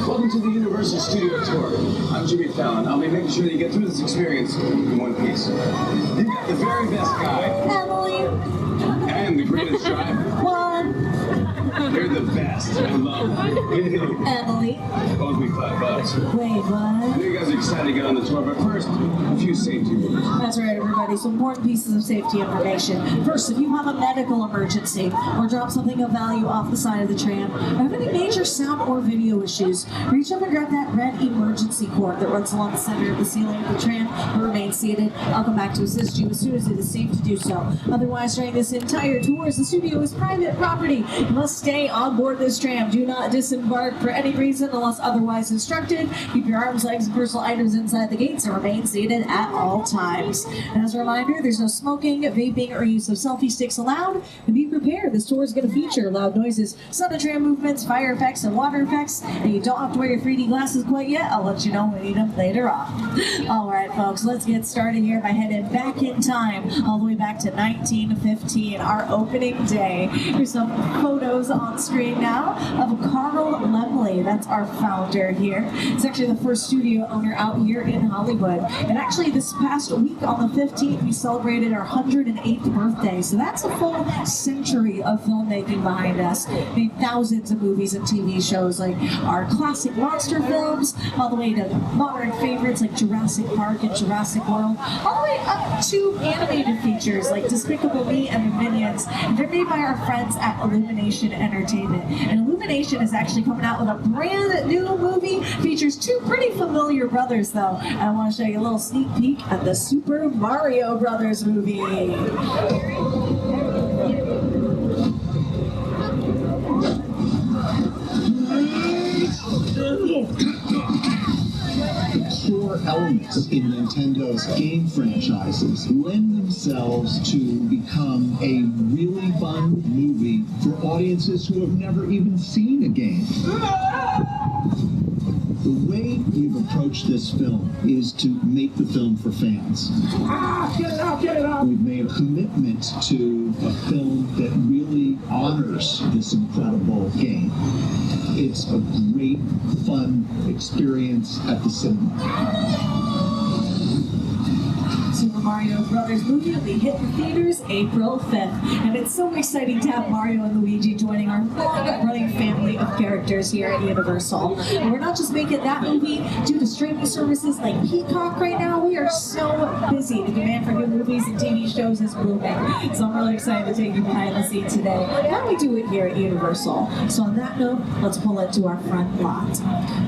Welcome to the Universal Studio Tour. I'm Jimmy Fallon. I'll be making sure that you get through this experience in one piece. You've got the very best guide. Emily. And the greatest driver. Juan. You're the best. I love it. Emily. Owes me $5. Wait, I what? know you guys are excited to get on the tour, but first, a few safety rules. That's right, everybody. Some important pieces of safety information. First, if you have a medical emergency or drop something of value off the side of the tram, or have any major sound or video issues, reach up and grab that red emergency cord that runs along the center of the ceiling of the tram and remain seated. I'll come back to assist you as soon as it is safe to do so. Otherwise, during this entire tour, the studio is private property. You must stay on board this tram. Do not disembark for any reason unless otherwise instructed. Keep your arms, legs, and personal items inside the gates and remain seated at all times. And as a reminder, there's no smoking, vaping, or use of selfie sticks allowed. And be prepared, this tour is going to feature loud noises, sudden tram movements, fire effects, and water effects. And you don't have to wear your 3D glasses quite yet. I'll let you know when we need them later on. All right, folks, let's get started here by heading back in time, all the way back to 1915, our opening day. Here's some photos on screen now of Carl Laemmle. That's our founder here. It's actually the first studio owner out here in Hollywood. And actually, this past week on the 15th, we celebrated our 108th birthday. So that's a full century of filmmaking behind us. Made thousands of movies and TV shows, like our classic monster films, all the way to modern favorites like Jurassic Park and Jurassic World, all the way up to animated features like Despicable Me and the Minions. And they're made by our friends at Illumination Entertainment. And Illumination is actually coming out with a brand new movie. Features two pretty familiar brothers, though. I want to show you a little sneak peek at the Super Mario Brothers movie. Core elements in Nintendo's game franchises lend themselves to become a really fun movie for audiences who have never even seen a game. The way we've approached this film is to make the film for fans. Get it out, get it out! We've made a commitment to a film that really honors this incredible game. It's a great, fun experience at the cinema. Super Mario Brothers movie will be hitting theaters April 5th. And it's so exciting to have Mario and Luigi joining our running family of characters here at Universal. And we're not just making that movie due to streaming services like Peacock right now. We are so busy. The demand for new movies and TV shows is booming. So I'm really excited to take you behind the scenes today. How we do it here at Universal. So on that note, let's pull it to our front lot.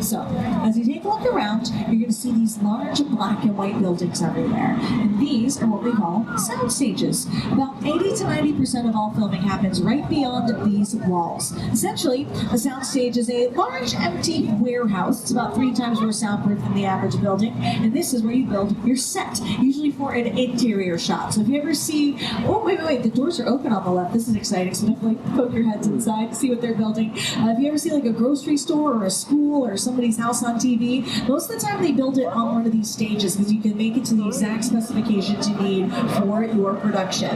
So as you take a look around, you're going to see these large black and white buildings everywhere. And these are what we call sound stages. About 80 to 90% of all filming happens right beyond these walls. Essentially, a sound stage is a large empty warehouse. It's about 3 times more soundproof than the average building. And this is where you build your set, usually for an interior shot. So if you ever see, oh, wait, the doors are open on the left. This is exciting. So definitely poke your heads inside, see what they're building. If you ever see like a grocery store or a school or somebody's house on TV, most of the time they build it on one of these stages because you can make it to the exact specifications you need for your production.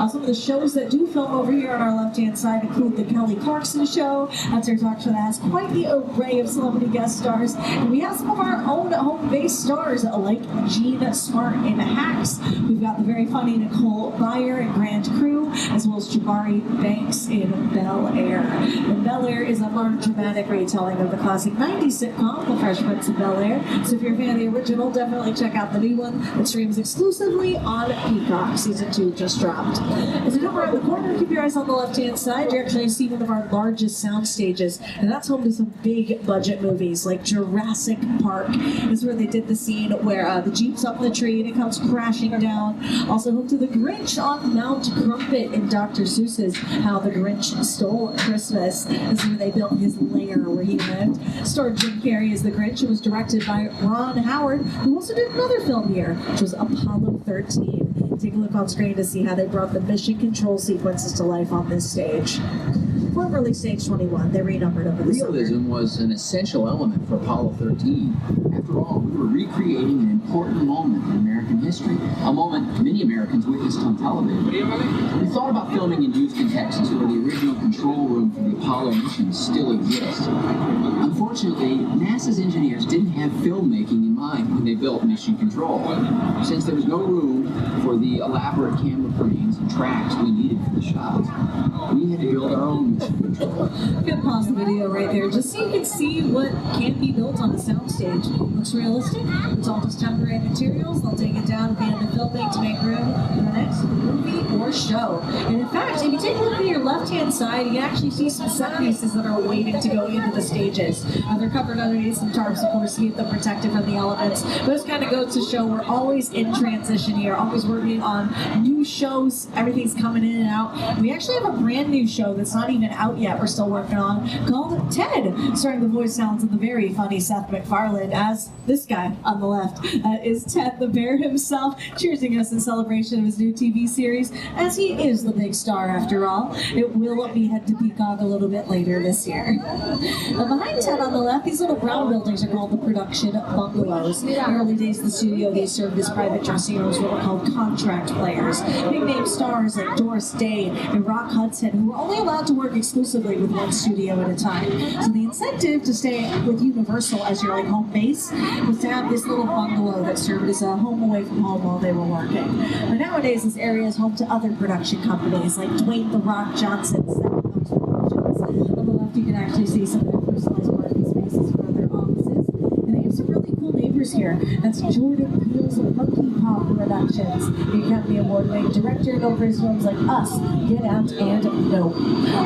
Some of the shows that do film over here on our left-hand side include the Kelly Clarkson Show. That's our talk show that has quite the array of celebrity guest stars. And we have some of our own home-based stars like Gene Smart in Hacks. We've got the very funny Nicole Byer in Grand Crew, as well as Jabari Banks in Bel Air. And Bel Air is a more dramatic retelling of the classic 90s sitcom, The Fresh Prince of Bel Air. So if you're a fan of the original, definitely check out the new one that streams exclusively on Peacock. Season 2 just dropped. As you come around the corner, keep your eyes on the left-hand side. You're actually see one of our largest sound stages, and that's home to some big budget movies like Jurassic Park. This is where they did the scene where the Jeep's up in the tree and it comes crashing down. Also home to the Grinch on Mount Crumpet in Dr. Seuss's How the Grinch Stole Christmas. This is where they built his lair where he lived. Starred Jim Carrey as the Grinch. It was directed by Ron Howard, who also did another film here, which was Apollo 13. Take a look on screen to see how they brought the mission control sequences to life on this stage. Formerly Stage 21, they renumbered over the summer. Realism was an essential element for Apollo 13. After all, we were recreating an important moment in American history, a moment many Americans witnessed on television. We thought about filming in Houston, Texas, where the original control room for the Apollo mission still exists. Unfortunately, Unfortunately, NASA's engineers didn't have filmmaking in mind when they built Mission Control. Since there was no room for the elaborate camera cranes and tracks we needed for the shots, we had to build our own Mission Control. I'm gonna pause the video right there just so you can see what can be built on a soundstage. Looks realistic. It's all just temporary materials. They'll take it down at the end of filming to make room for the next movie or show. And in fact, if you take a look at your left-hand side, you can actually see some set pieces that are waiting to go into the stages. They're covered underneath some tarps, of course, to keep them protected from the elements. But this kind of goes to show we're always in transition here, always working on new shows. Everything's coming in and out. We actually have a brand new show that's not even out yet. We're still working on, called Ted, starring the voice talents of the very funny Seth MacFarlane as this guy on the left is Ted the Bear himself, cheersing us in celebration of his new TV series, as he is the big star after all. It will be head to Peacock a little bit later this year. Behind Ted on the left, these little brown buildings are called the production bungalows. In the early days of the studio, they served as private dressing rooms, what were called contract players. Big name stars like Doris Day and Rock Hudson, who were only allowed to work exclusively with one studio at a time. So the incentive to stay with Universal as your home base was to have this little bungalow that served as a home away from home while they were working. But nowadays, this area is home to other production companies like Dwayne "The Rock" Johnson's. On the left, you can actually see some of their personalized parking spaces for their offices. And they have some really cool neighbors here. That's Jordan Peele's Monkey Paw Productions, the Academy Award-winning director known for his films like Us, Get Out, and Nope.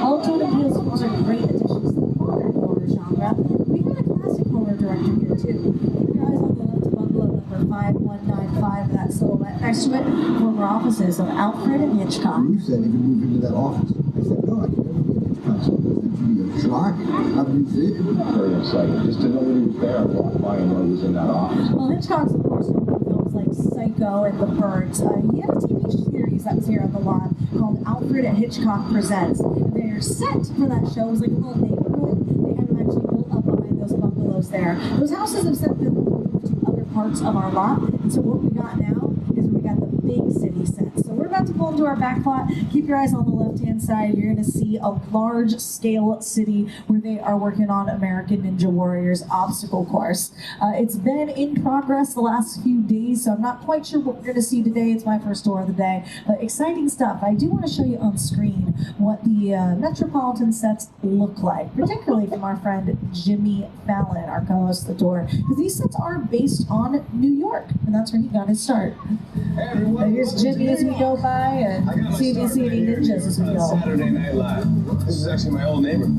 All Jordan Peele's films are great additions to the modern horror genre. We've got a classic horror director here, too. Keep your eyes on the left of bungalow number 5195, that silhouette next to it, former offices of Alfred and Hitchcock. You said he could move into that office. I said, no, I can never be in Hitchcock's office. That should be a driving. How do you think? Very exciting. Just to know that he was there and walk by and know he was in that office. Well, Hitchcock's, of course, known for films like Psycho and The Birds. He had a TV series that was here on the lot called Alfred and Hitchcock Presents. And their set for that show was like a little neighborhood. They had them actually built up behind those bungalows there. Those houses have since been moved to other parts of our lot. And so what we got now is we got the big city set. So we're about to pull into our backlot. Keep your eyes on the left-hand side. You're going to see a large-scale city where they are working on American Ninja Warrior's obstacle course. It's been in progress the last few days, so I'm not quite sure what we're going to see today. It's my first tour of the day, but exciting stuff. I do want to show you on screen what the Metropolitan sets look like, particularly from our friend Jimmy Fallon, our co-host of the tour, because these sets are based on New York, and that's where he got his start. Hey everyone, here's Jimmy as we go by, and see if you see any ninjas as we go. Saturday Night Live. This is actually my old neighborhood.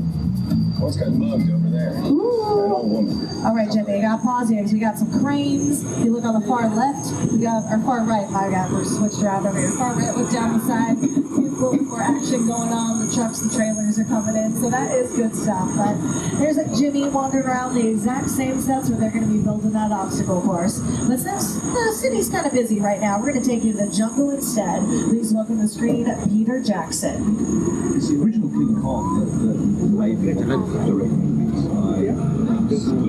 What's got mugged over there? Ooh. That old woman. All right, Jimmy, I got to pause here because we got some cranes. If you look on the far left, we got our far right. My God, we're switched around over here. Far right, look down the side. A little bit more action going on. The trucks, the trailers are coming in, so that is good stuff. But there's Jimmy wandering around the exact same sets where they're going to be building that obstacle course. But since the city's kind of busy right now, we're going to take you to the jungle instead. Please welcome to the screen Peter Jackson. It's the original King Kong that made me directing movies. This is about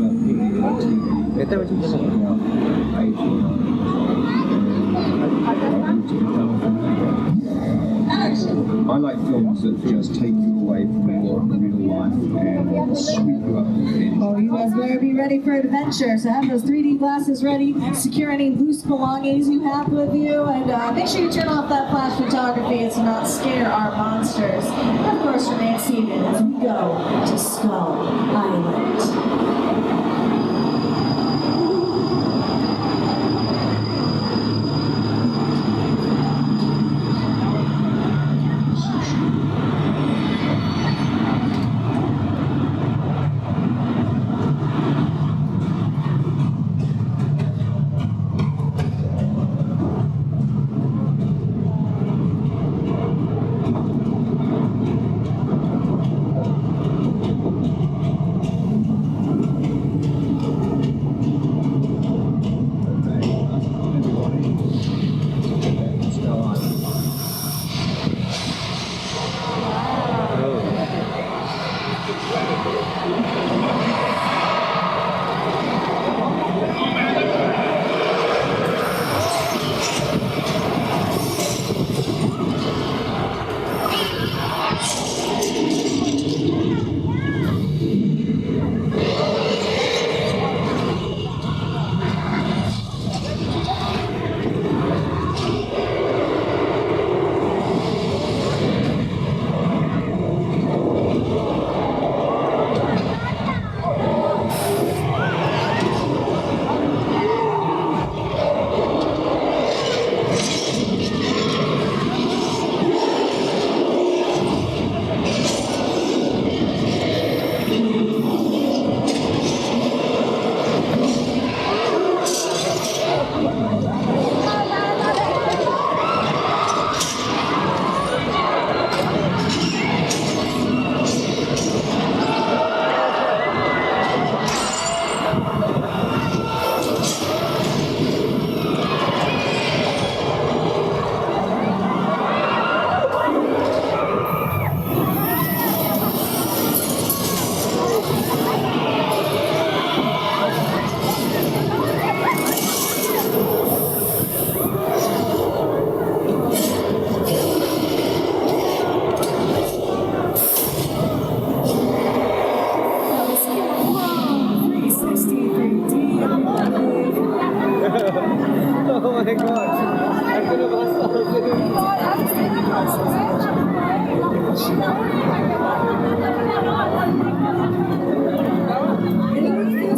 I like films that just take you away from your real life and sweep you up to the edge. Oh, you guys better be ready for adventure. So have those 3D glasses ready. Secure any loose belongings you have with you. And make sure you turn off that flash photography to not scare our monsters. And of course, remain seated as we go to Skull Island.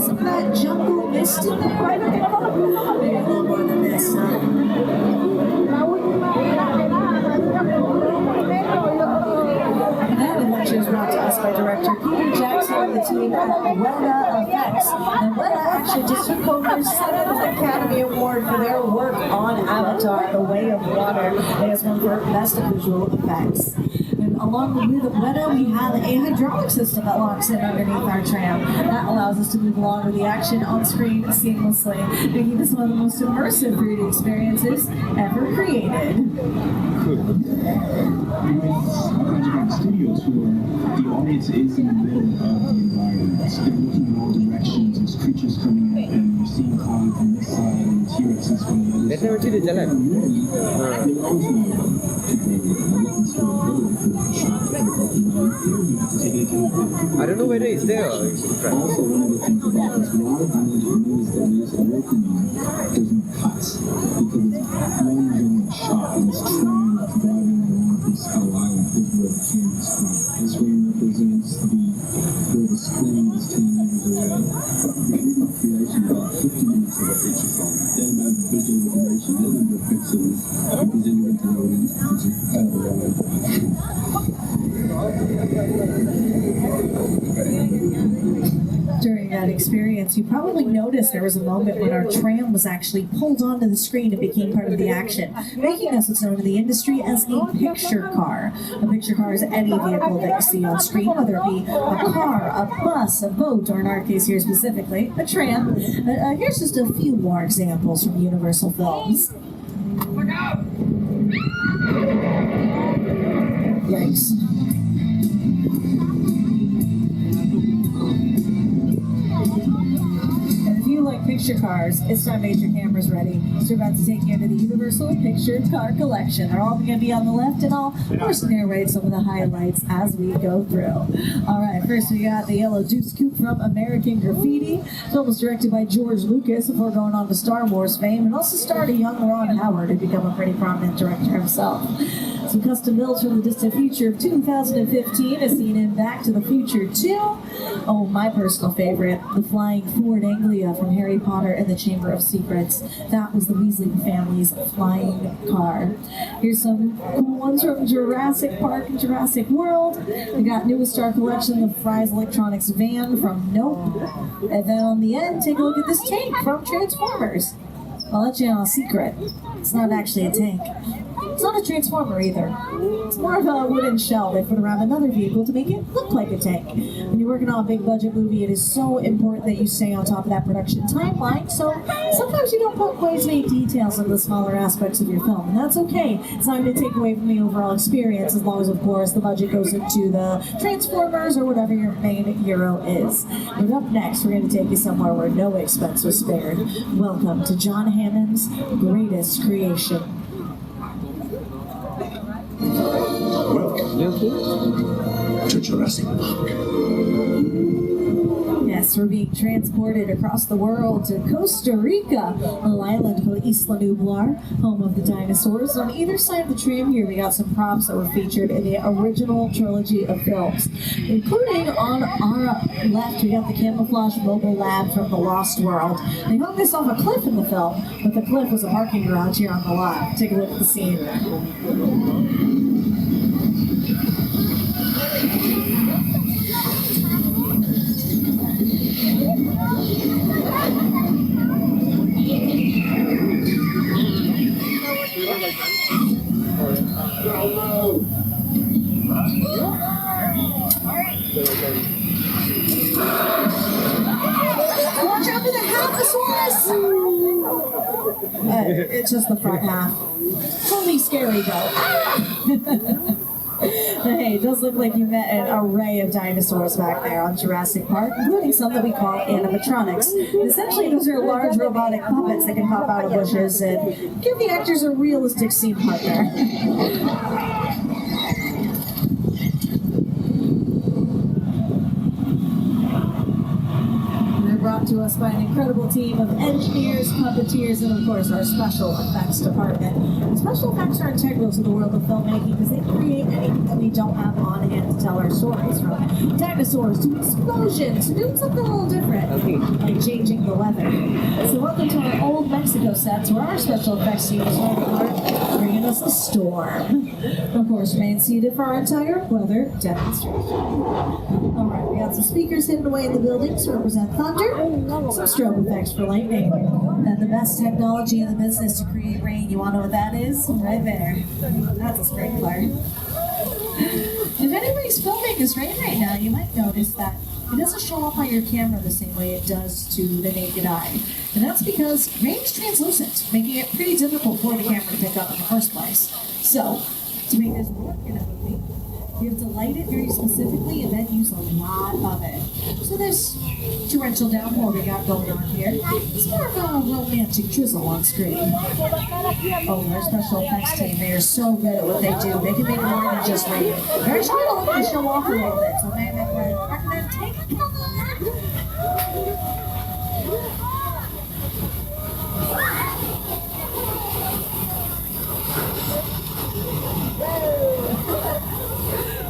some of that jungle mist in there. Maybe a little more than this. That adventure is brought to us by director Peter Jackson and the team at Weta Effects. And Weta actually just took home their 7th Academy Award for their work on Avatar, The Way of Water. They just won for Best Visual Effects. And along with Weta, we have a hydraulic system that locks in underneath our tram. That allows us to move along with the action on screen seamlessly, making this one of the most immersive 3D experiences ever created. Supercharged studio tour, the audience is in the middle of the environment. They're looking in all directions. There's creatures coming up, and you're seeing cars from this side and T-Rexes from the other side. Never see the jalan. They're always going to I don't know whether it's there or it's in front. Also, one of the things about this, a lot of times the movies that we are working on, there's no cuts because it's one giant shot and it's train driving around from Skull Island is where the camera's from. This one represents where the screen is 10 meters away. We shoot a creation about 50 minutes of a feature film. Then have visual information, then number of pixels, because then you're going to know what it is. It's a hell of a long way. During that experience, you probably noticed there was a moment when our tram was actually pulled onto the screen and became part of the action, making us what's known in the industry as a picture car. A picture car is any vehicle that you see on screen, whether it be a car, a bus, a boat, or in our case here specifically, a tram. Here's just a few more examples from Universal Films. Yikes. Like picture cars, it's time to get your cameras ready. So we're about to take you into the Universal Picture Car Collection. They're all going to be on the left, and I'll, of course, narrate some of the highlights as we go through. All right, first we got the Yellow Deuce Coupe from American Graffiti. The film was directed by George Lucas before going on to Star Wars fame, and also starred a young Ron Howard, who became a pretty prominent director himself. Some custom builds from the distant future of 2015 is seen in Back to the Future 2. Oh, my personal favorite, the flying Ford Anglia from Harry Potter and the Chamber of Secrets. That was the Weasley family's flying car. Here's some cool ones from Jurassic Park and Jurassic World. We got newest Star Collection, the Fry's Electronics van from Nope. And then on the end, take a look at this tank from Transformers. I'll let you know a secret. It's not actually a tank. It's not a transformer either. It's more of a wooden shell they put around another vehicle to make it look like a tank. When you're working on a big budget movie, it is so important that you stay on top of that production timeline, so sometimes you don't put quite as many details into the smaller aspects of your film, and that's okay. It's not going to take away from the overall experience, as long as, of course, the budget goes into the Transformers or whatever your main hero is. But up next, we're going to take you somewhere where no expense was spared. Welcome to John Hammond's greatest creation. Welcome to Jurassic Park. Yes, we're being transported across the world to Costa Rica, a little island called Isla Nublar, home of the dinosaurs. On either side of the tram here, we got some props that were featured in the original trilogy of films, including on our left, we got the camouflage mobile lab from The Lost World. They hung this off a cliff in the film, but the cliff was a parking garage here on the lot. Take a look at the scene. Watch out for the Allosaurus! It's just the front half. It's only scary though. Hey, it does look like you met an array of dinosaurs back there on Jurassic Park, including some that we call animatronics. Essentially, those are large robotic puppets that can pop out of bushes and give the actors a realistic scene partner. They're brought brought to us by an incredible team of engineers, puppeteers, and of course our special effects department. Special effects are integral to the world of filmmaking because they create anything that we don't have on hand to tell our stories, from dinosaurs to explosions to doing something a little different, like changing the weather. So welcome to our old Mexico sets where our special effects team is bringing us a storm. Of course, remain seated for our entire weather demonstration. Alright, we got some speakers hidden away in the building to represent thunder, some strobe effects for lightning, and the best technology in the business to create rain. You want to know what that is? Right there. That's a sprinkler. If anybody's filming this rain right now, you might notice that it doesn't show up on your camera the same way it does to the naked eye. And that's because rain is translucent, making it pretty difficult for the camera to pick up in the first place. So, to make this work in a movie, you have to light it very specifically and then use a lot of it. So this torrential downpour we got going on here, it's more of a romantic drizzle on screen. Oh, our special effects team, they are so good at what they do. They can make more than just rain. They're trying to show off a little bit, so maybe I recommend take a couple of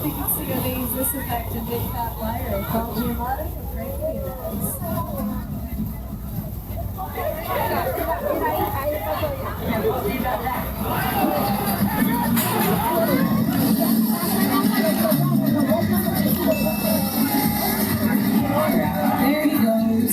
You can see how they use this effect to make that lighter. It calls you a lot of great There he goes.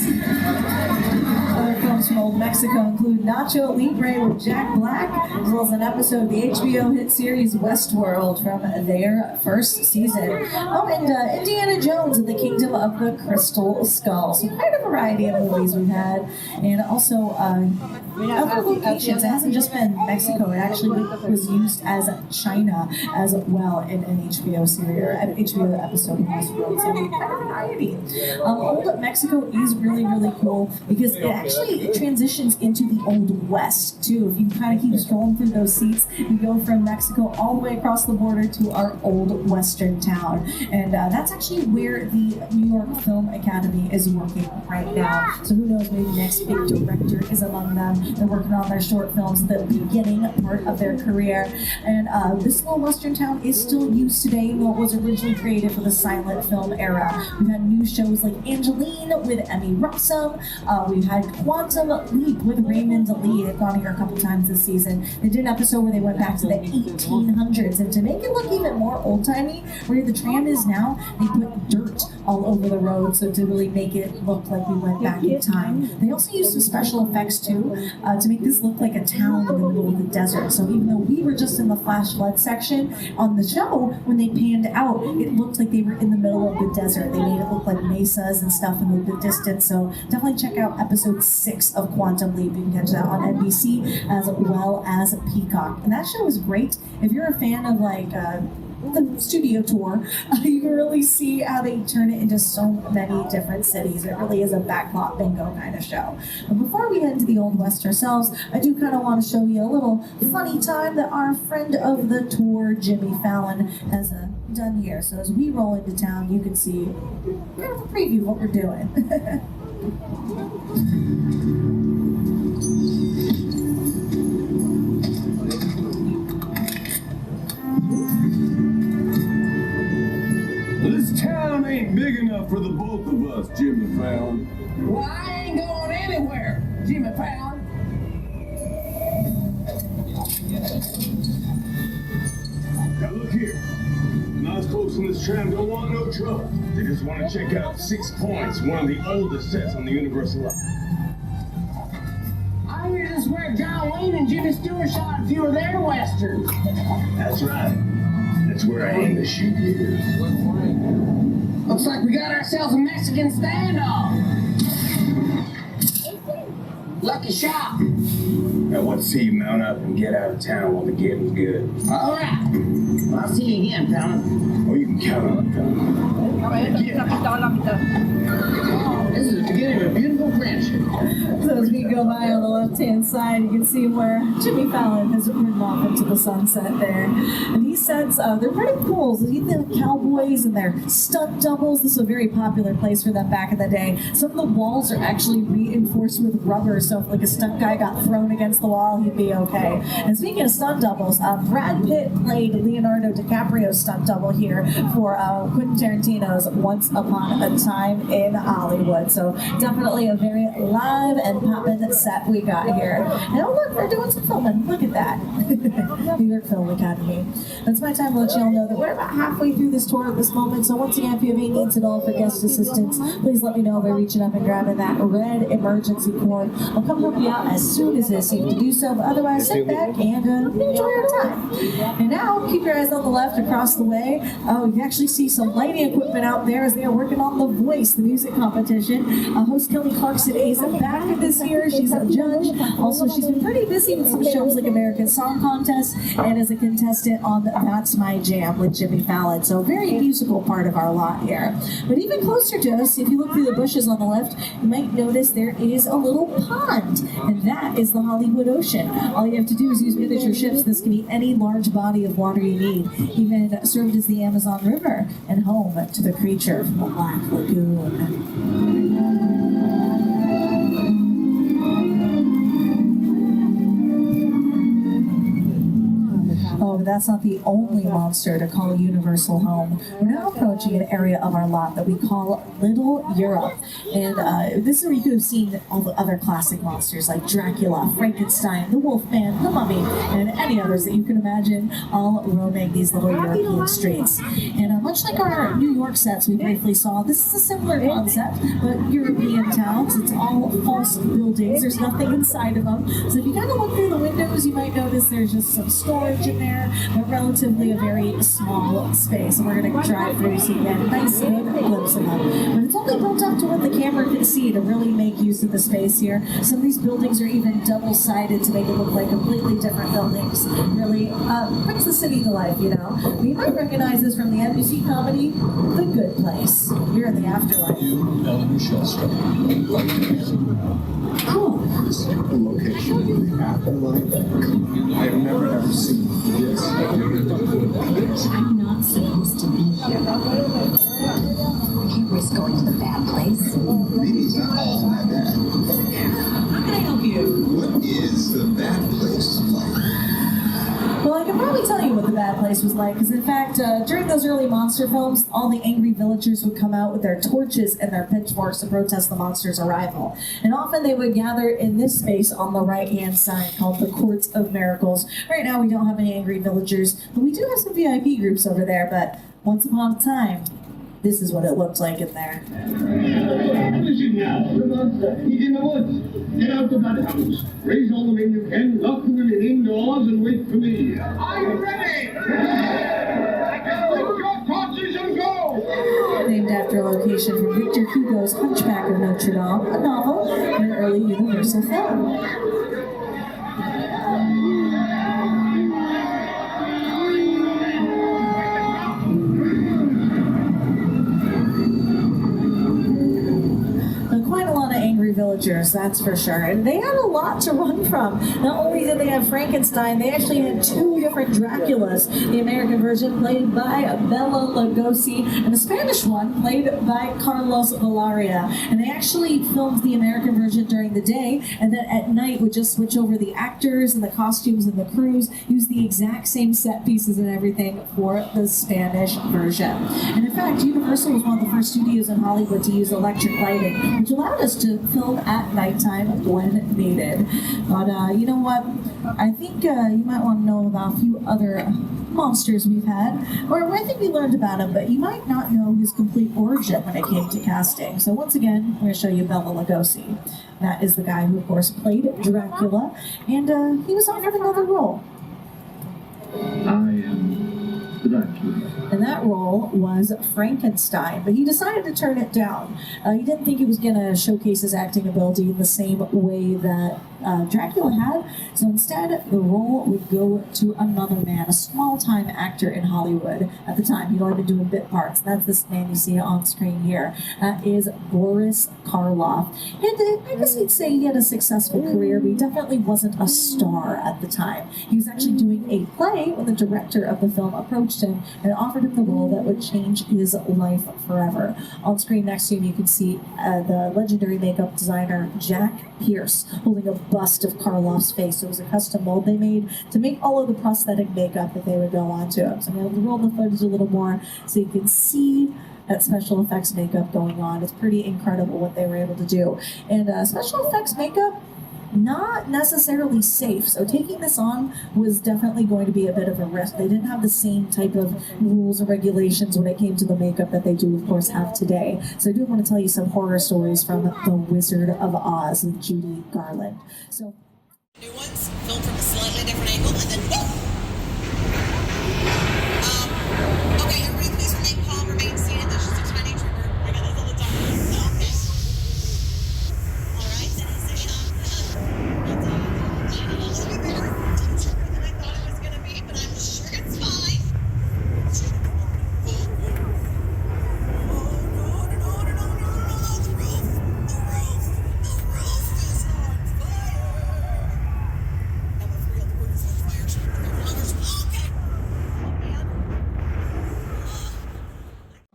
Other films from old Mexico include Nacho Libre with Jack Black, as well as an episode of the HBO hit series Westworld from their first season. Oh, and Indiana Jones and the Kingdom of the Crystal Skull. So quite a variety of movies we've had. And also other locations. It hasn't just been Mexico. It actually was used as China as well in an HBO series or an HBO episode of Westworld. So quite a variety. Old Mexico is really, really cool because it actually transitions into the Old West too. If you kind of keep scrolling through those seats, you go from Mexico all the way across the border to our old Western town. And that's actually where the New York Film Academy is working right now. So who knows, maybe the next big director is among them. They're working on their short films at the beginning part of their career. And this little Western town is still used today, even though it was originally created for the silent film era. We've had new shows like Angeline with Emmy Rossum. We've had Quantum Leap with Raymond Lee. They've gone here a couple times this season. They did an episode where they went back to the 1800s, and to make it look even more old-timey, where the tram is now, they put dirt all over the road, so to really make it look like we went back in time. They also used some special effects too, to make this look like a town in the middle of the desert. So even though we were just in the flash flood section on the show, when they panned out, it looked like they were in the middle of the desert. They made it look like mesas and stuff in the distance. So definitely check out episode 6 of Quantum Leap. You can catch that on NBC as well as Peacock. And that show is great. If you're a fan of like the studio tour, you can really see how they turn it into so many different cities. It really is a backlot bingo kind of show. But before we head into the Old West ourselves, I do kind of want to show you a little funny time that our friend of the tour, Jimmy Fallon, has done here. So as we roll into town, you can see kind of a preview of what we're doing. This town ain't big enough for the both of us, Jimmy Fallon. Well, I ain't going anywhere, Jimmy Fallon. Now look here. Nice folks in this tram don't want no trouble. They just want to check out 6 Points, one of the oldest sets on the Universal. I hear this is where John Wayne and Jimmy Stewart shot a few of their westerns. That's right. That's where I aim to shoot you. Looks like we got ourselves a Mexican standoff. Lucky shot. I want to see you mount up and get out of town while the getting's good. All right. Well, I'll see you again, Fallon. Oh, you can count on it, Fallon. This is the beginning of a beautiful friendship. So as we go by on the left-hand side, you can see where Jimmy Fallon has ridden off into the sunset there. And these sets, they're pretty cool. So you think the cowboys and their stunt doubles. This is a very popular place for them back in the day. Some of the walls are actually reinforced with rubber, so if like a stunt guy got thrown against the wall, he'd be okay. And speaking of stunt doubles, Brad Pitt played Leonardo DiCaprio's stunt double here for Quentin Tarantino's Once Upon a Time in Hollywood. So definitely a very live and poppin' set we got here. And oh look, they're doing some filming. Look at that. New York Film Academy. That's my time to let you all know that we're about halfway through this tour at this moment. So once again, if you have any needs at all for guest assistance, please let me know by reaching up and grabbing that red emergency cord. I'll come help you out as soon as it's safe to do so, but otherwise sit back and enjoy your time. And now, keep your eyes on the left across the way. Oh, you can actually see some lighting equipment out there as they are working on The Voice, the music competition. Host Kelly Clarkson is back this year. She's a judge. Also, she's been pretty busy with some shows like American Song Contest and as a contestant on That's My Jam with Jimmy Fallon. So a very musical part of our lot here. But even closer to us, if you look through the bushes on the left, you might notice there is a little pond, and that is the Hollywood Ocean. All you have to do is use miniature ships. This can be any large body of water you need, even served as the Amazon River and home to the creature from the Black Lagoon. Oh, but that's not the only monster to call Universal home. We're now approaching an area of our lot that we call Little Europe. And this is where you could have seen all the other classic monsters like Dracula, Frankenstein, the Wolfman, the Mummy, and any others that you can imagine all roaming these little European streets. And much like our New York sets we briefly saw, this is a similar concept, but European towns. It's all false buildings. There's nothing inside of them. So if you kind of look through the windows, you might notice there's just some storage in there, but relatively a very small space. And we're going to drive through so you get a nice good glimpse of them. But it's only built up to what the camera can see to really make use of the space here. Some of these buildings are even double-sided to make it look like completely different buildings. Really brings the city to life, you know. But you might recognize this from the NBC comedy, The Good Place. You're in the afterlife. Ellen Shellstrom. Cool. This is the location of the afterlife. I have never ever seen this. I'm not supposed to be here. I can't risk going to the bad place. Maybe not all my bad. How can I help you? What is the bad place like? Well, I can probably tell you what the bad place was like, because in fact, during those early monster films, all the angry villagers would come out with their torches and their pitchforks to protest the monster's arrival. And often they would gather in this space on the right-hand side called the Courts of Miracles. Right now we don't have any angry villagers, but we do have some VIP groups over there, but once upon a time, this is what it looked like in there. Listen now, the monster. He's in the woods. Get out of that house. Raise all the men you can, lock the women indoors, and wait for me. I'm ready! Take your torches and go! Named after a location from Victor Hugo's Hunchback of Notre Dame, a novel and an early Universal film. Villagers, that's for sure. And they had a lot to run from. Not only did they have Frankenstein, they actually had two different Draculas. The American version played by Bela Lugosi and the Spanish one played by Carlos Valaria. And they actually filmed the American version during the day, and then at night would just switch over the actors and the costumes and the crews, use the exact same set pieces and everything for the Spanish version. And in fact, Universal was one of the first studios in Hollywood to use electric lighting, which allowed us to film at nighttime when needed. But you know what? I think you might want to know about a few other monsters we've had, or I think we learned about him, but you might not know his complete origin when it came to casting. So once again, I'm going to show you Bela Lugosi. That is the guy who, of course, played Dracula, and he was offered another role. I am the Dracula. And that role was Frankenstein, but he decided to turn it down. He didn't think he was going to showcase his acting ability in the same way that Dracula had. So instead, the role would go to another man, a small-time actor in Hollywood at the time. He'd already been doing bit parts. That's this man you see on screen here. Is Boris Karloff. And I guess you'd say he had a successful career, but he definitely wasn't a star at the time. He was actually doing a play when the director of the film approached him and offered him the role that would change his life forever. On screen next to him, you can see the legendary makeup designer Jack Pierce holding a bust of Karloff's face. It was a custom mold they made to make all of the prosthetic makeup that they would go onto him. So I'm going to roll the footage a little more so you can see that special effects makeup going on. It's pretty incredible what they were able to do. And special effects makeup, not necessarily safe. So taking this on was definitely going to be a bit of a risk. They didn't have the same type of rules and regulations when it came to the makeup that they do, of course, have today. So I do want to tell you some horror stories from The Wizard of Oz with Judy Garland. So new ones, filmed from a slightly different angle, and then whoop! Okay, everybody please remain calm, remain seated. There's just a tiny trigger. I got this all the time. Okay. Alright, that is the shot. It's a little bit bigger than I thought it was going to be, but I'm sure it's fine. No, the roof is on fire. I'm afraid the roof is on fire. Okay.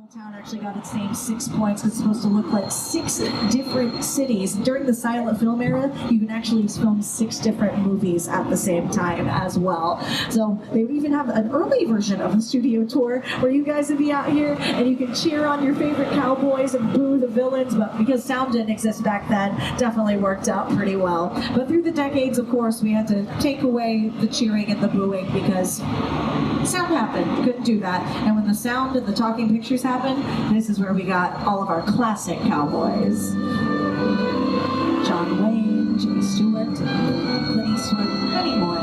Town actually got its name 6 points. It's supposed to look like 6 different cities. During the silent film era, you can actually film 6 different movies at the same time as well. So they would even have an early version of a studio tour where you guys would be out here and you can cheer on your favorite cowboys and boo the villains, but because sound didn't exist back then, definitely worked out pretty well. But through the decades, of course, we had to take away the cheering and the booing because sound happened. Couldn't do that. And when the sound and the talking pictures happened, this is where we got all of our classic cowboys. John Wayne, Jimmy Stewart, Clint Eastwood, many more.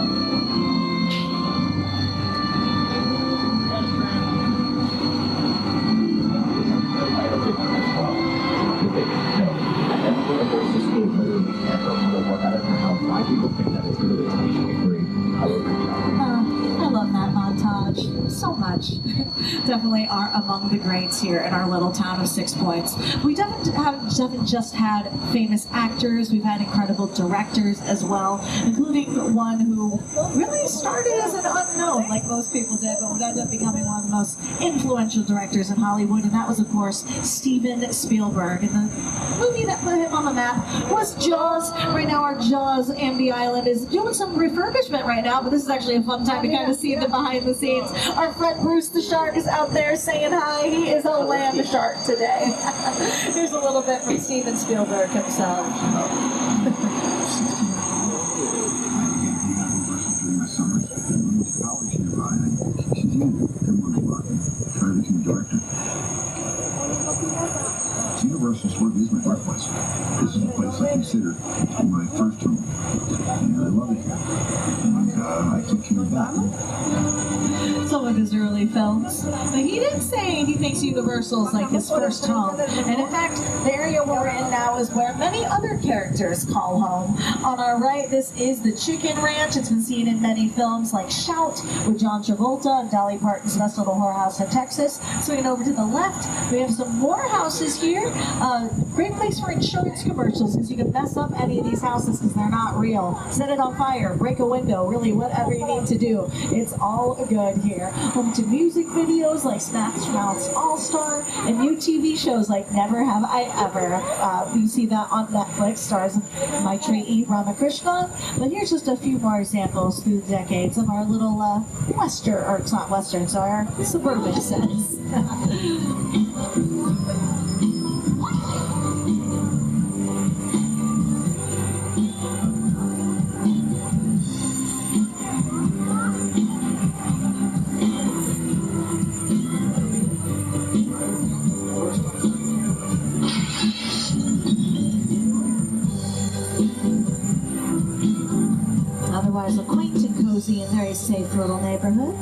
I love that montage so much. Definitely are among the greats here in our little town of 6 Points. We haven't just had famous actors, we've had incredible directors as well, including one who really started as an unknown, like most people did, but would end up becoming one of the most influential directors in Hollywood, and that was, of course, Steven Spielberg. And the movie that put him on the map was Jaws. Right now, our Jaws Ambi Island is doing some refurbishment right now, but this is actually a fun time to kind of see the behind the scenes. Our friend Bruce the Shark is out there saying hi. He is a land shark today. Here's a little bit from Steven Spielberg himself. Universal Studios is my birthplace. This is a place I consider my first home, and I love it here. And I keep coming back. Some of his early films, but he did say he thinks Universal is like his first home. And in fact, the area we're in now is where many other characters call home. On our right, this is the Chicken Ranch. It's been seen in many films like Shout with John Travolta and Dolly Parton's Best Little Whorehouse in Texas. Swinging over to the left, we have some more houses here. Great place for insurance commercials, because you can mess up any of these houses because they're not real. Set it on fire, break a window, really whatever you need to do. It's all good here. Home to music videos like Smash Mouth's All-Star and new TV shows like Never Have I Ever. You see that on Netflix, stars Maitreyi Ramakrishnan. But here's just a few more examples through the decades of our little Western, or it's not Western, sorry, our Suburban Sets. Otherwise a quaint and cozy and very safe little neighborhood.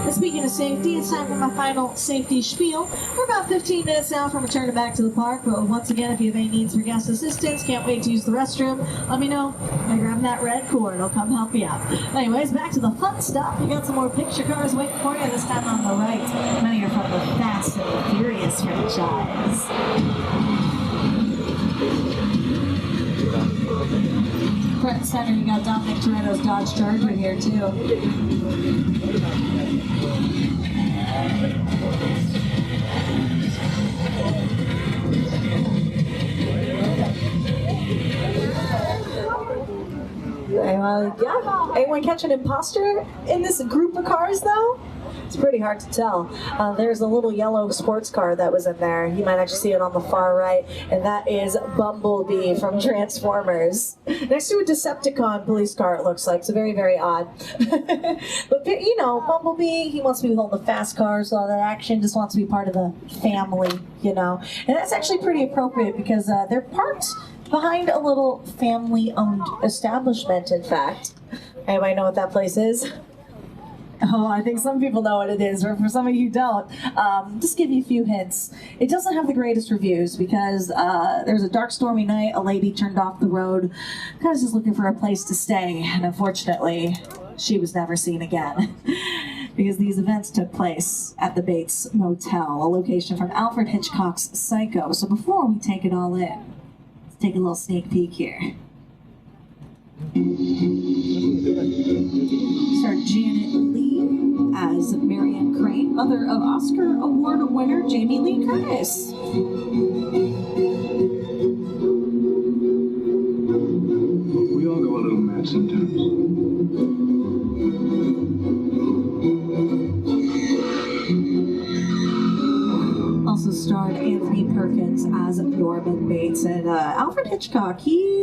And speaking of safety, it's time for my final safety spiel. We're about 15 minutes now from returning back to the park, but once again, if you have any needs for guest assistance, can't wait to use the restroom, let me know. By grabbing that red cord, I'll come help you out. Anyways, back to the fun stuff. We got some more picture cars waiting for you, this time on the right. Many are from the Fast and Furious franchise. Front and center, you got Dominic Toretto's Dodge Charger here, too. Yeah. Anyone catch an imposter in this group of cars, though? It's pretty hard to tell. There's a little yellow sports car that was in there. You might actually see it on the far right, and that is Bumblebee from Transformers. Next to a Decepticon police car, it looks like. So very, very odd. But, you know, Bumblebee, he wants to be with all the fast cars, all that action, just wants to be part of the family, you know. And that's actually pretty appropriate because they're parked behind a little family-owned establishment, in fact. Anybody know what that place is? Oh, I think some people know what it is, or for some of you who don't, just give you a few hints. It doesn't have the greatest reviews because there's a dark, stormy night, a lady turned off the road, kind of just looking for a place to stay, and unfortunately, she was never seen again. Because these events took place at the Bates Motel, a location from Alfred Hitchcock's Psycho. So before we take it all in, let's take a little sneak peek here. Star Janet Leigh as Marianne Crane, mother of Oscar Award winner Jamie Lee Curtis. We all go a little mad sometimes. Also starred Anthony Perkins as Norman Bates, and Alfred Hitchcock, he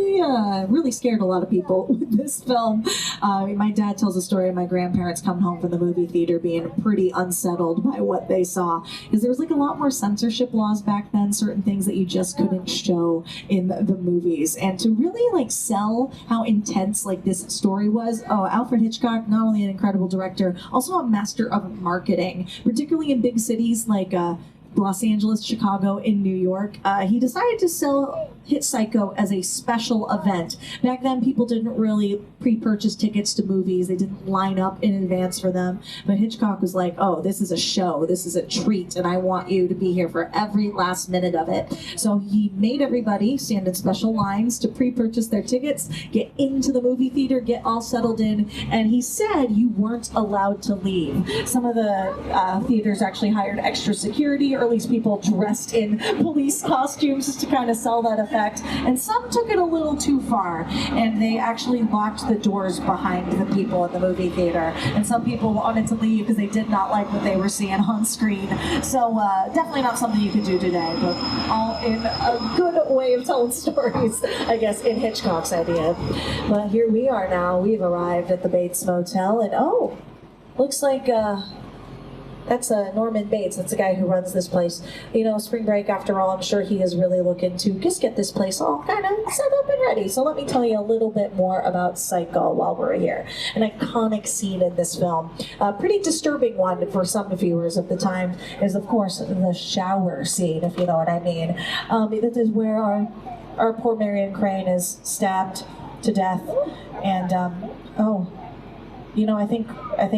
really scared a lot of people with this film. My dad tells a story of my grandparents coming home from the movie theater being pretty unsettled by what they saw, because there was like a lot more censorship laws back then, certain things that you just couldn't show in the movies, and to really like sell how intense like this story was. Oh, Alfred Hitchcock, not only an incredible director, also a master of marketing, particularly in big cities like Los Angeles, Chicago, and New York. He decided to sell Hit Psycho as a special event. Back then, people didn't really pre-purchase tickets to movies. They didn't line up in advance for them. But Hitchcock was like, oh, this is a show. This is a treat, and I want you to be here for every last minute of it. So he made everybody stand in special lines to pre-purchase their tickets, get into the movie theater, get all settled in, and he said you weren't allowed to leave. Some of the theaters actually hired extra security, or at least people dressed in police costumes just to kind of sell that effect. And some took it a little too far, and they actually locked the doors behind the people in the movie theater. And some people wanted to leave because they did not like what they were seeing on screen. So definitely not something you could do today, but all in a good way of telling stories, I guess, in Hitchcock's idea. But here we are now. We've arrived at the Bates Motel, and oh, looks like that's Norman Bates. That's the guy who runs this place. You know, spring break, after all, I'm sure he is really looking to just get this place all kind of set up and ready. So let me tell you a little bit more about Psycho while we're here. An iconic scene in this film. A pretty disturbing one for some viewers of the time is, of course, the shower scene, if you know what I mean. This is where our poor Marianne Crane is stabbed to death. And, oh... You know, I think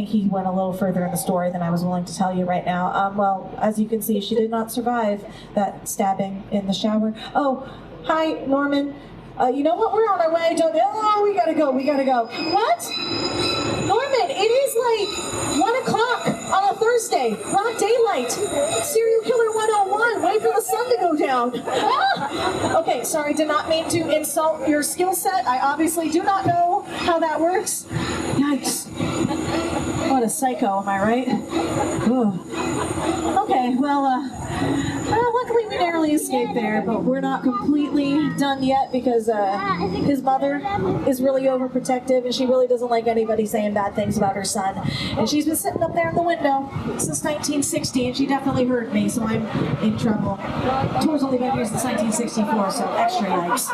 he went a little further in the story than I was willing to tell you right now. Well, as you can see, she did not survive that stabbing in the shower. Oh, hi, Norman. You know what? We're on our way. Oh, we gotta go. What? Norman, it is like 1 o'clock on a Thursday. Broad daylight. Serial killer 101. Wait for the sun to go down. Ah! Okay, sorry, did not mean to insult your skill set. I obviously do not know how that works. Yikes. What a psycho, am I right? Ooh. Okay, well, look, Luckily, we narrowly escaped there, but we're not completely done yet because his mother is really overprotective and she really doesn't like anybody saying bad things about her son. And she's been sitting up there in the window since 1960, and she definitely heard me, so I'm in trouble. The tour's only been here since 1964, so extra yikes.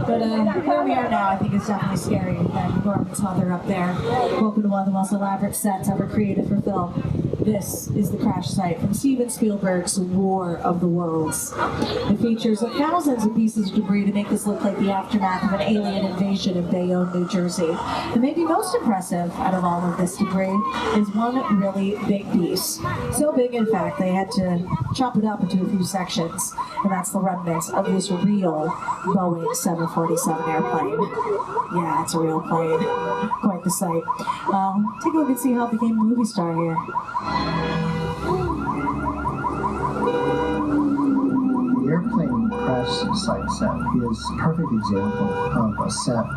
But where we are now, I think it's definitely scary than Gorman's mother up there. Welcome to one of the most elaborate sets ever created for film. This is the crash site from Steven Spielberg's War of the Worlds. It features thousands of pieces of debris to make this look like the aftermath of an alien invasion of Bayonne, New Jersey. And maybe most impressive out of all of this debris is one really big piece. So big, in fact, they had to chop it up into a few sections. And that's the remnants of this real Boeing 747 airplane. Yeah, it's a real plane. Quite the sight. Take a look and see how it became a movie star here. The airplane crash site set is a perfect example of a set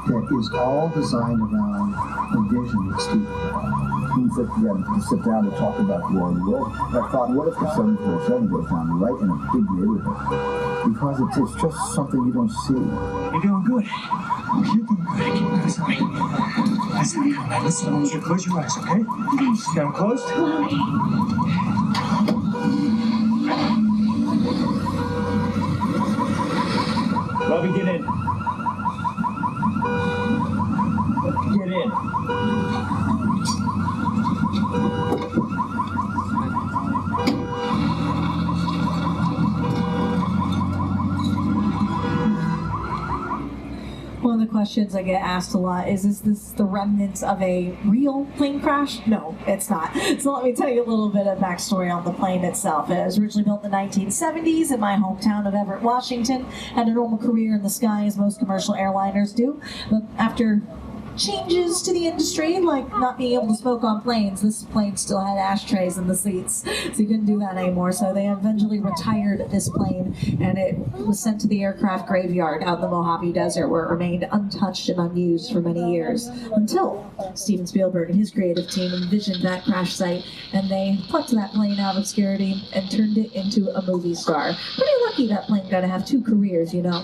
that is all designed around the vision of Steve. We sit down to talk about War of the World. I thought, what if the 747 goes down right in a big neighborhood? Because it's just something you don't see. You're doing good. You're doing good. Keep listening. Listen, now listen. I want you to close your eyes, okay? Got them closed? Bobby, get in. Get in. One of the questions I get asked a lot is this the remnants of a real plane crash? No, it's not. So let me tell you a little bit of backstory on the plane itself. It was originally built in the 1970s in my hometown of Everett, Washington. Had a normal career in the sky as most commercial airliners do. But after changes to the industry, like not being able to smoke on planes, this plane still had ashtrays in the seats, so you couldn't do that anymore. So they eventually retired this plane, and it was sent to the aircraft graveyard out in the Mojave Desert, where it remained untouched and unused for many years, until Steven Spielberg and his creative team envisioned that crash site, and they plucked that plane out of obscurity and turned it into a movie star. Pretty lucky that plane got to have two careers, you know.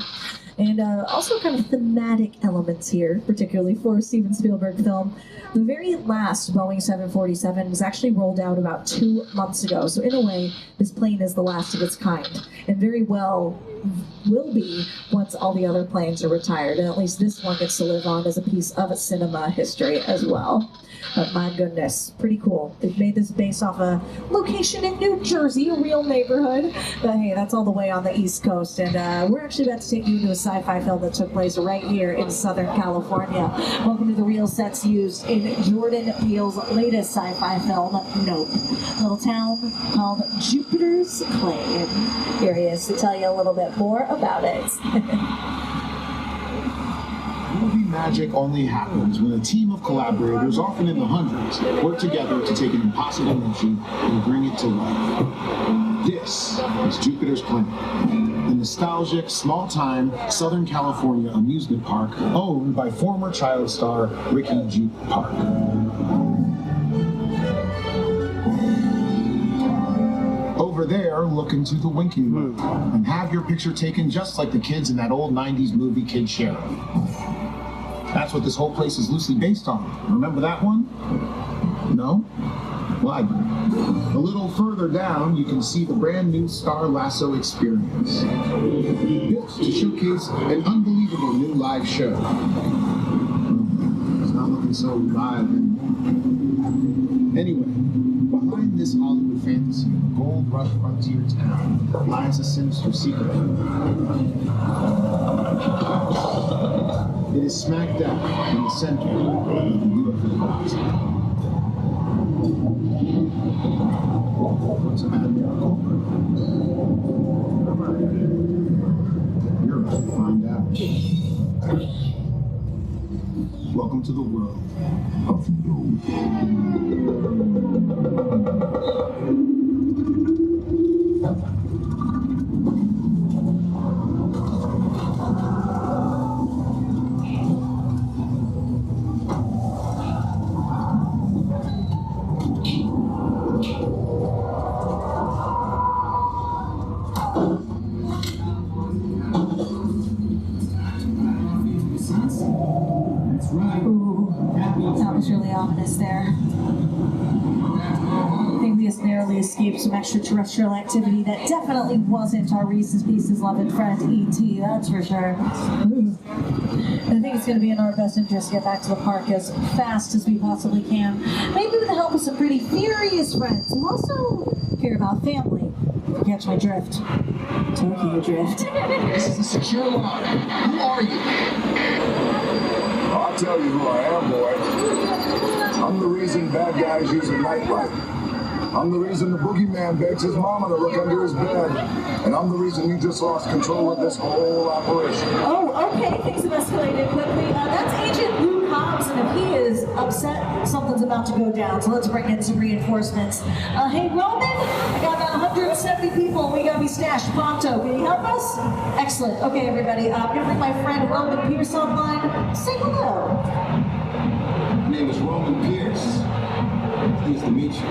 And also kind of thematic elements here, particularly for a Steven Spielberg film. The very last Boeing 747 was actually rolled out about 2 months ago. So in a way, this plane is the last of its kind, and very well will be once all the other planes are retired. And at least this one gets to live on as a piece of cinema history as well. But my goodness, pretty cool. They've made this based off a location in New Jersey, a real neighborhood. But hey, that's all the way on the East Coast. And we're actually about to take you into a sci-fi film that took place right here in Southern California. Welcome to the real sets used in Jordan Peele's latest sci-fi film, Nope. A little town called Jupiter's Claim. Here he is to tell you a little bit more about it. Movie magic only happens when a team of collaborators, often in the hundreds, work together to take an impossible mission and bring it to life. This is Jupiter's Claim, the nostalgic, small-time Southern California amusement park owned by former child star Ricky Jupe Park. Over there, look into the winking room and have your picture taken just like the kids in that old 90s movie Kid Sheriff. That's what this whole place is loosely based on. Remember that one? No? Well, I do. A little further down, you can see the brand new Star Lasso experience. Built to showcase an unbelievable new live show. It's not looking so live anymore. Anyway, behind this Hollywood fantasy of a gold rush frontier town lies a sinister secret. It is smack dab in the center of the UFO box. What's the matter, Miracle? You're about to find out. Welcome to the world of Ooh, that was really ominous there. I think we just narrowly escaped some extraterrestrial activity that definitely wasn't our Reese's Pieces loving friend E.T., that's for sure. Ooh. I think it's going to be in our best interest to get back to the park as fast as we possibly can. Maybe with the help of some pretty furious friends who also care about family. If you catch my drift. Tokyo drift. This is a secure line. Who are you? I'll tell you who I am, boy. I'm the reason bad guys use a nightlight. I'm the reason the boogeyman begs his mama to look under his bed. And I'm the reason you just lost control of this whole operation. Oh, okay. Things have escalated quickly. That's Agent Luke Hobbs, and if he is upset, something's about to go down. So let's bring in some reinforcements. Hey, Roman, I got about 170 people. We gotta be stashed pronto. Can you help us? Excellent. Okay, everybody. I'm gonna bring my friend Roman Pierce online. Say hello. My name is Roman Pierce. Pleased to meet you.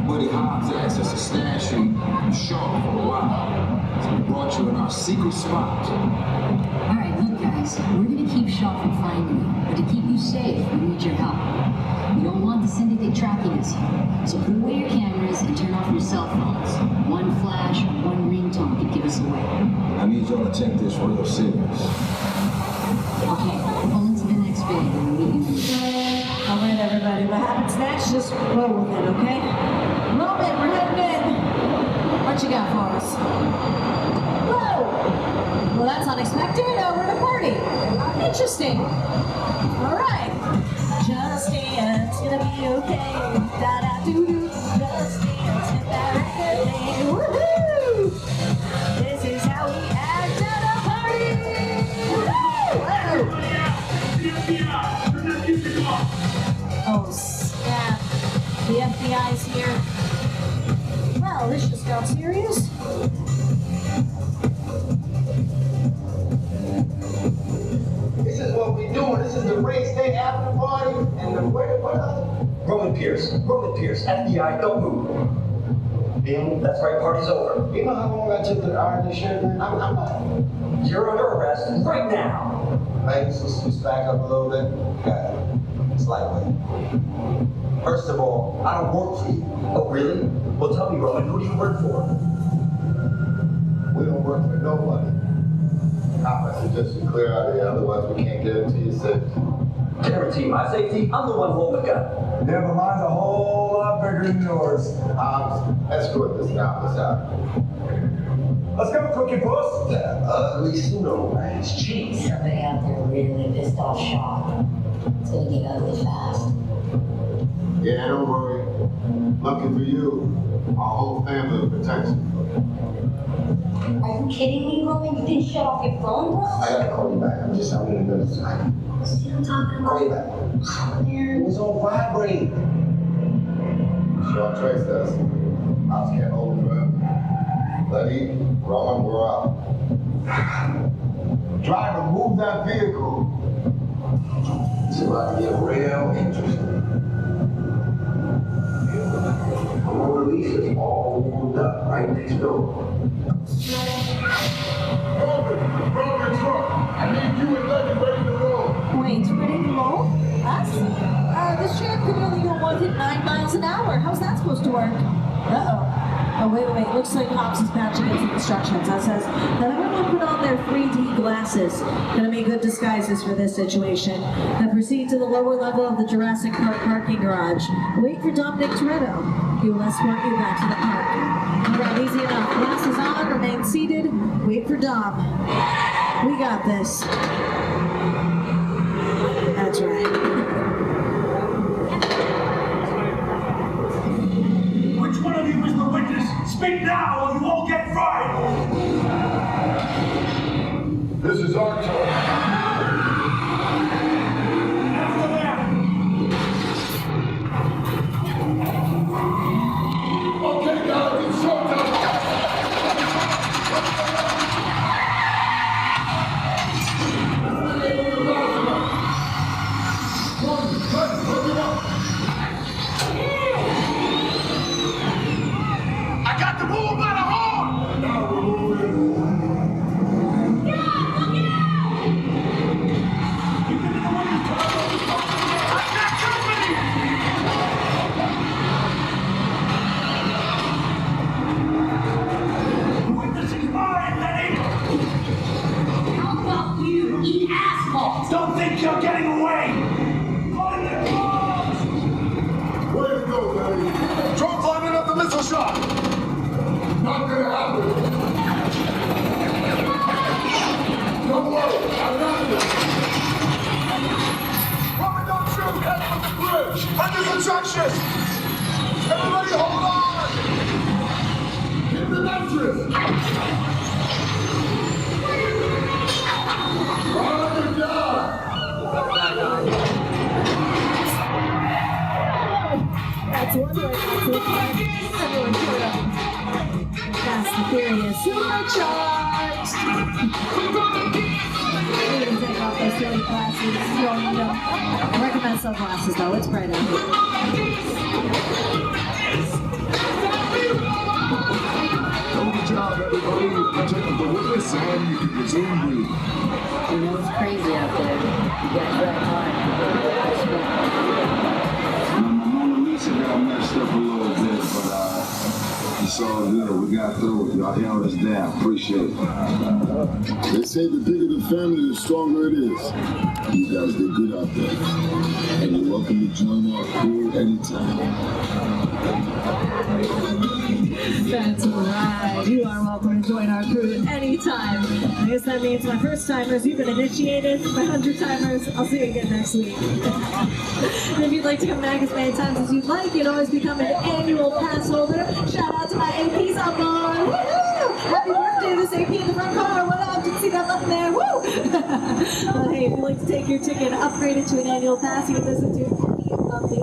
Buddy Hobbs asked us to stash you in Shaw for a while. So we brought you in our secret spot. Alright, look guys, we're gonna keep Shaw from finding you, but to keep you safe, we need your help. We don't want the syndicate tracking us here, so put away your cameras and turn off your cell phones. One flash or one ringtone could give us away. I need y'all to take this real serious. Okay, pull into the next bay and we'll meet you. All right, everybody. What happens next? Just roll with it, okay? Roman, we're heading in. What you got for us? Whoa! Well, that's unexpected. We're at a party. Interesting. All right. Just dance, gonna be okay. Da da doo doo. Just dance, hit that record thing. Woohoo! This is how we act at a party. Woohoo! Oh snap! The FBI's here. Well, this just got serious. This is what we doing. This is the Ray State after party, and the what else? Roman Pierce, FBI, don't move. Bill, that's right, party's over. You know how long I took to iron this shirt, man? I'm not. You're under arrest right now. Ladies, let's just back up a little bit. Got it. It's lightweight. First of all, I don't work for you. Oh, really? Well, tell me, Roman, who do you work for? We don't work for nobody. I suggest you clear out of here, otherwise we can't get into your safety. Guarantee my safety? I'm the one holding the gun. Never mind, a whole lot bigger than yours. Escort this guy out. Let's go, Cookie Puss. That ugly snowman's cheese. Somebody out there really pissed off Shaw. It's gonna get ugly fast. Yeah, don't worry. Lucky for you, our whole family will protect you. Are you kidding me, Roman? You didn't shut off your phone, bro? I gotta call you back. I'm in a minute. See what I'm talking about? Call you back. It was on vibrate. Shaw traced us. House can't hold it forever. Letty, Roman, we're out. Driver, move that vehicle. It's about to get real interesting. I'm gonna release us all warmed up right next door. Roman truck. I need you and Letty ready to roll. Wait, ready to roll? Us? This train could only go 9 miles an hour. How's that supposed to work? Uh-oh. Oh, wait. Looks like Hobbs is patching in some instructions. That says that everyone put on their 3D glasses. Gonna be good disguises for this situation. Now proceed to the lower level of the Jurassic Park parking garage. Wait for Dominic Toretto. He will escort you back to the park. All right, easy enough. Glasses on, remain seated. Wait for Dom. We got this. That's right. Which one of you is the witness? Speak now or you all get fried! This is our turn. After them! Okay, guys, it's showtime. I got the bull by the horn! Now we're moving. Look out! Don't think you're getting away! Way to go, baby. Drone climbing up the missile shot. Not gonna happen. Don't worry, I got this. Roman, don't shoot. Head for the bridge. Under construction. Everybody hold on. Hit the nitrous. Roger, down. That's one way to look like everyone showed up. Fast and Furious, Supercharged! We're going to take off those silly glasses. You don't need them. I recommend sunglasses though, it's bright out here. Good job, everybody. You protected the witness and you can resume breathing. You know it's crazy out there. You got that hard. Got messed up a little bit, but it's all good. We got through it. Y'all held us down. Appreciate it. They say the bigger the family, the stronger it is. You guys did good out there. And you're welcome to join our crew anytime. That's right. You are welcome to join our crew anytime. I guess that means my first timers, you've been initiated. My 100 timers, I'll see you again next week. And if you'd like to come back as many times as you'd like, you'd always become an annual pass holder. Shout out to my APs out there. Woo! Happy birthday to this AP in the front car. What up? Didn't see that button there. Woo! But hey, if you'd like to take your ticket and upgrade it to an annual pass, you can visit any of the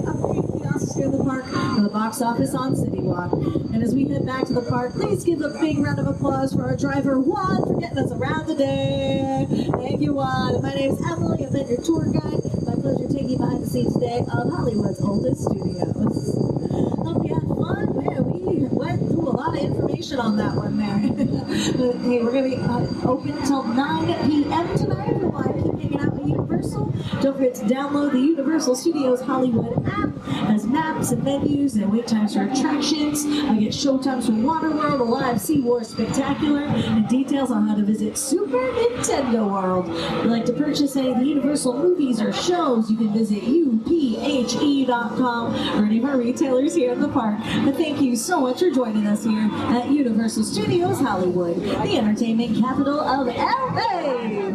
upgrade kiosks here in the park or the box office on City Walk. And as we head back to the park, please give a big round of applause for our driver, Juan, for getting us around today. Thank you, Juan. And my name's Emily. I've been your tour guide. My pleasure taking you behind the scenes today of Hollywood's oldest studios. Hope you had fun. Man, we went through a lot of information on that one there. But hey, we're going to be open until 9 p.m. tonight. We'll keep hanging out with Universal. Don't forget to download the Universal Studios Hollywood app. It has maps and menus and wait times for attractions. I get showtimes from Waterworld, a live SeaWars Spectacular, and details on how to visit Super Nintendo World. If you'd like to purchase any of the Universal movies or shows, you can visit uphe.com or any of our retailers here in the park. But thank you so much for joining us here at Universal Studios Hollywood, the entertainment capital of LA.